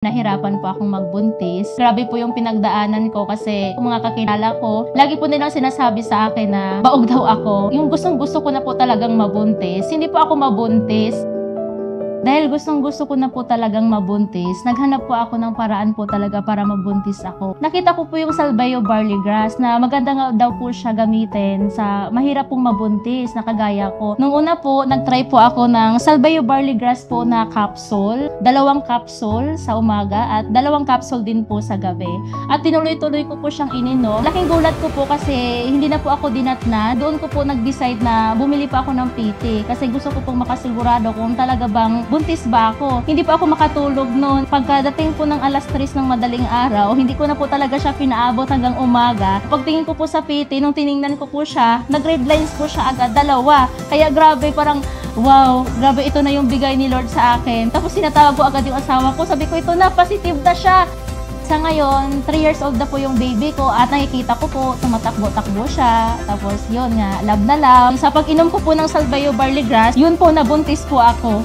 Nahirapan po akong magbuntis. Grabe po yung pinagdaanan ko kasi yung mga kakilala ko, lagi po nilang sinasabi sa akin na baog daw ako. Yung gustong-gusto ko na po talagang mabuntis. Hindi po ako mabuntis. Dahil gustong-gusto ko na po talagang mabuntis, naghanap po ako ng paraan po talaga para mabuntis ako. Nakita ko po yung Salbayo Barley Grass na maganda nga daw po siya gamitin sa mahirap pong mabuntis na kagaya ko. Nung una po, nagtry po ako ng Salbayo Barley Grass po na capsule. 2 capsule sa umaga at 2 capsule din po sa gabi. At tinuloy-tuloy ko po siyang ininom. Laking gulat ko po kasi hindi na po ako dinatna. Doon ko po nag-decide na bumili pa ako ng PT kasi gusto ko pong makasigurado kung talaga bang buntis ba ako. Hindi pa ako makatulog noon. Pagkadating po ng alas 3 ng madaling araw, hindi ko na po talaga siya pinaabot hanggang umaga. Pagtingin ko po sa PT, nung tiningnan ko po siya, nag-red lines po siya agad, 2. Kaya grabe, parang wow, grabe, ito na yung bigay ni Lord sa akin. Tapos sinatawag ko agad yung asawa ko. Sabi ko, ito na, positive na siya. Sa ngayon, 3 years old na po yung baby ko at nakikita ko po, tumatakbo-takbo siya. Tapos yun nga, love na love. Sa pag-inom ko po ng Salbayo Barley Grass, yun po, nabuntis po ako.